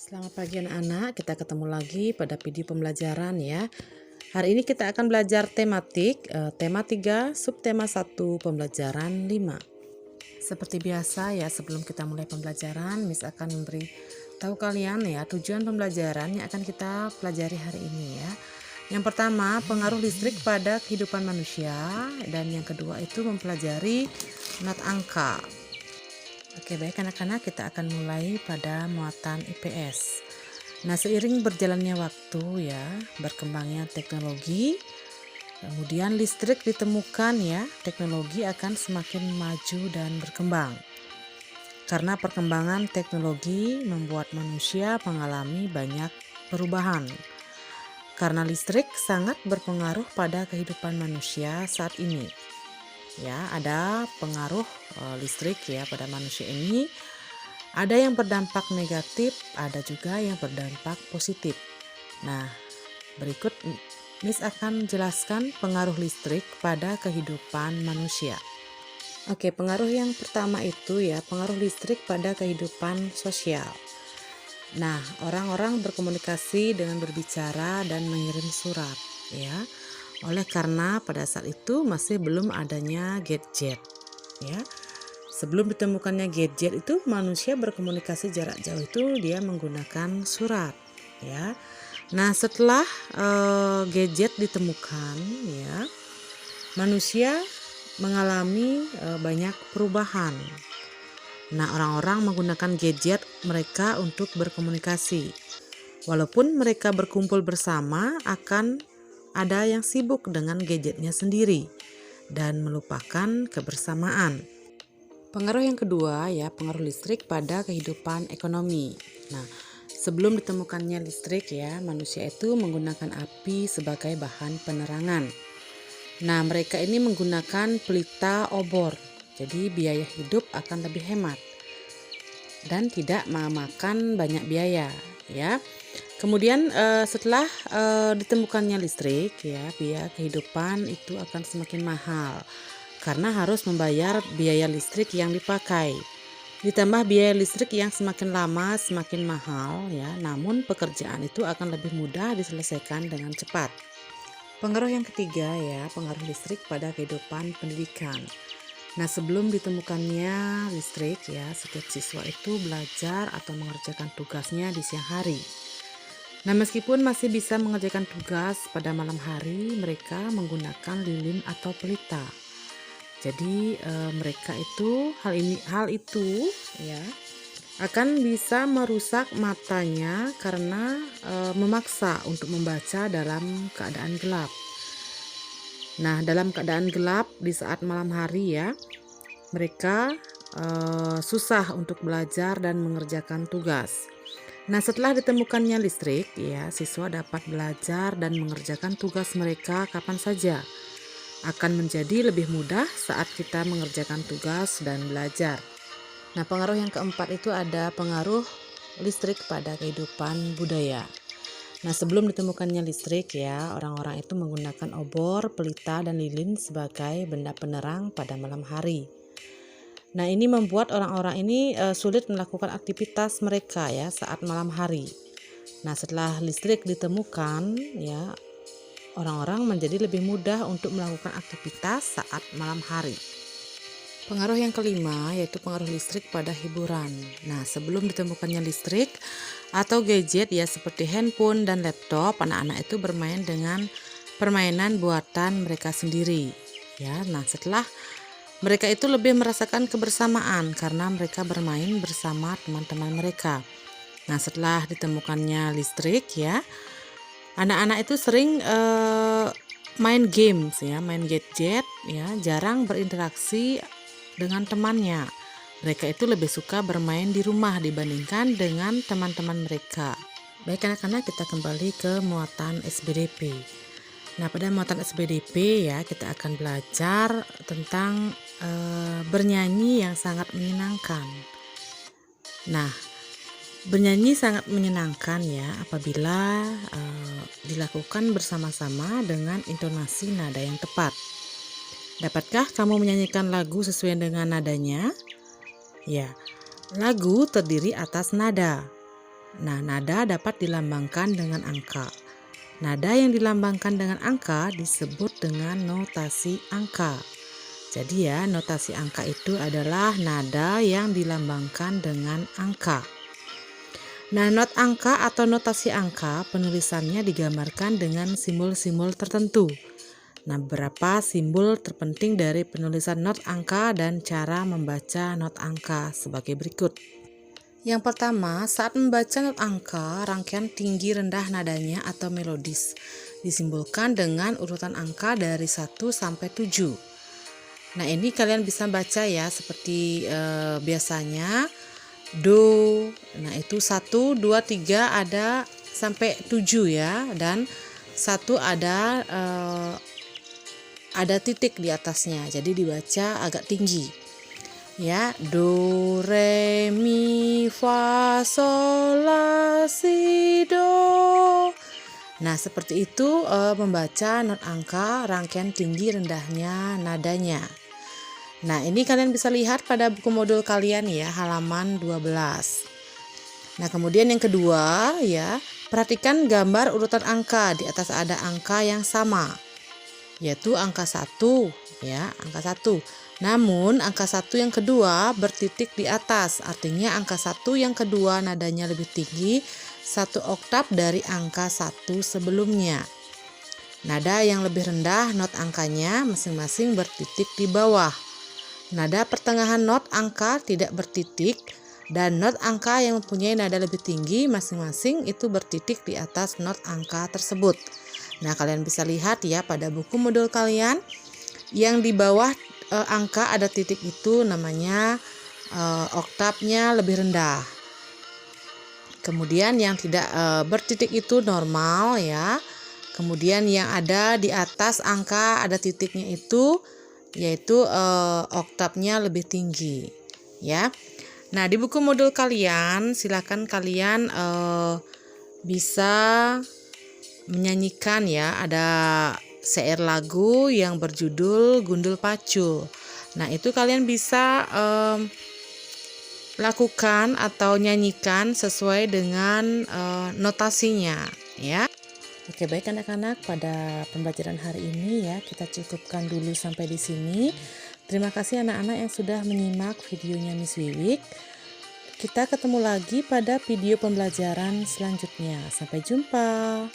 Selamat pagi anak-anak, kita ketemu lagi pada video pembelajaran ya. Hari ini kita akan belajar tematik, tema 3, subtema 1, pembelajaran 5. Seperti biasa ya, sebelum kita mulai pembelajaran, Miss akan memberi tahu kalian ya tujuan pembelajaran yang akan kita pelajari hari ini ya. Yang pertama, pengaruh listrik pada kehidupan manusia, dan yang kedua itu mempelajari not angka. Oke, baik anak-anak, kita akan mulai pada muatan IPS. Nah, seiring berjalannya waktu ya, berkembangnya teknologi, kemudian listrik ditemukan ya, teknologi akan semakin maju dan berkembang. Karena perkembangan teknologi membuat manusia mengalami banyak perubahan. Karena listrik sangat berpengaruh pada kehidupan manusia saat ini. Ya, ada pengaruh listrik ya pada manusia ini. Ada yang berdampak negatif, ada juga yang berdampak positif. Nah, berikut Miss akan jelaskan pengaruh listrik pada kehidupan manusia. Oke, pengaruh yang pertama itu ya, pengaruh listrik pada kehidupan sosial. Nah, orang-orang berkomunikasi dengan berbicara dan mengirim surat ya. Oleh karena pada saat itu masih belum adanya gadget ya. Sebelum ditemukannya gadget itu manusia berkomunikasi jarak jauh itu dia menggunakan surat ya. Nah, setelah gadget ditemukan ya, manusia mengalami banyak perubahan. Nah, orang-orang menggunakan gadget mereka untuk berkomunikasi. Walaupun mereka berkumpul bersama, akan ada yang sibuk dengan gadgetnya sendiri dan melupakan kebersamaan. Pengaruh yang kedua ya, pengaruh listrik pada kehidupan ekonomi. Nah, sebelum ditemukannya listrik ya, manusia itu menggunakan api sebagai bahan penerangan. Nah, mereka ini menggunakan pelita obor. Jadi biaya hidup akan lebih hemat dan tidak memakan banyak biaya ya. Kemudian setelah ditemukannya listrik ya, biaya kehidupan itu akan semakin mahal karena harus membayar biaya listrik yang dipakai. Ditambah biaya listrik yang semakin lama semakin mahal ya, namun pekerjaan itu akan lebih mudah diselesaikan dengan cepat. Pengaruh yang ketiga ya, pengaruh listrik pada kehidupan pendidikan. Nah, sebelum ditemukannya listrik ya, setiap siswa itu belajar atau mengerjakan tugasnya di siang hari. Nah, meskipun masih bisa mengerjakan tugas pada malam hari, mereka menggunakan lilin atau pelita. Jadi mereka itu hal itu ya akan bisa merusak matanya karena memaksa untuk membaca dalam keadaan gelap. Nah, dalam keadaan gelap di saat malam hari ya, mereka susah untuk belajar dan mengerjakan tugas. Nah, setelah ditemukannya listrik ya, siswa dapat belajar dan mengerjakan tugas mereka kapan saja. Akan menjadi lebih mudah saat kita mengerjakan tugas dan belajar. Nah, pengaruh yang keempat itu ada pengaruh listrik pada kehidupan budaya. Nah, sebelum ditemukannya listrik ya, orang-orang itu menggunakan obor, pelita, dan lilin sebagai benda penerang pada malam hari. Nah, ini membuat orang-orang ini sulit melakukan aktivitas mereka ya saat malam hari. Nah, setelah listrik ditemukan ya, orang-orang menjadi lebih mudah untuk melakukan aktivitas saat malam hari. Pengaruh yang kelima yaitu pengaruh listrik pada hiburan. Nah, sebelum ditemukannya listrik atau gadget ya seperti handphone dan laptop, anak-anak itu bermain dengan permainan buatan mereka sendiri. Ya, nah setelah mereka itu lebih merasakan kebersamaan karena mereka bermain bersama teman-teman mereka. Nah, setelah ditemukannya listrik ya, anak-anak itu sering main games ya, main gadget ya, jarang berinteraksi dengan temannya. Mereka itu lebih suka bermain di rumah dibandingkan dengan teman-teman mereka. Baik anak-anak, kita kembali ke muatan SBDP. Nah, pada muatan SBDP ya, kita akan belajar tentang bernyanyi yang sangat menyenangkan. Nah, bernyanyi sangat menyenangkan ya apabila dilakukan bersama-sama dengan intonasi nada yang tepat. Dapatkah kamu menyanyikan lagu sesuai dengan nadanya? Ya, lagu terdiri atas nada. Nah, nada dapat dilambangkan dengan angka. Nada yang dilambangkan dengan angka disebut dengan notasi angka. Jadi ya, notasi angka itu adalah nada yang dilambangkan dengan angka. Nah, not angka atau notasi angka penulisannya digambarkan dengan simbol-simbol tertentu. Nah, beberapa simbol terpenting dari penulisan not angka dan cara membaca not angka sebagai berikut. Yang pertama, saat membaca not angka, rangkaian tinggi rendah nadanya atau melodis disimbolkan dengan urutan angka dari 1 sampai 7. Nah, ini kalian bisa baca ya seperti biasanya do. Nah, itu 1, 2, 3 ada sampai 7 ya, dan 1 ada titik di atasnya. Jadi dibaca agak tinggi. Ya, do, re, mi, fa, sol, la, si, do. Nah, seperti itu membaca not angka rangkaian tinggi rendahnya nadanya. Nah, ini kalian bisa lihat pada buku modul kalian ya, halaman 12. Nah, kemudian yang kedua ya, perhatikan gambar urutan angka. Di atas ada angka yang sama, yaitu angka 1 ya, angka 1. Namun angka 1 yang kedua bertitik di atas, artinya angka 1 yang kedua nadanya lebih tinggi 1 oktav dari angka 1 sebelumnya. Nada yang lebih rendah not angkanya masing-masing bertitik di bawah. Nada pertengahan not angka tidak bertitik, dan not angka yang mempunyai nada lebih tinggi masing-masing itu bertitik di atas not angka tersebut. Nah, kalian bisa lihat ya pada buku modul kalian, yang di bawah angka ada titik itu namanya oktavnya lebih rendah. Kemudian yang tidak bertitik itu normal ya. Kemudian yang ada di atas angka ada titiknya itu yaitu oktavnya lebih tinggi ya. Nah, di buku modul kalian silakan kalian bisa menyanyikan ya, ada syair lagu yang berjudul Gundul Pacul. Nah, itu kalian bisa lakukan atau nyanyikan sesuai dengan notasinya ya. Oke, baik anak-anak, pada pembelajaran hari ini ya kita cukupkan dulu sampai di sini. Terima kasih anak-anak yang sudah menyimak videonya Miss Wiwik. Kita ketemu lagi pada video pembelajaran selanjutnya. Sampai jumpa.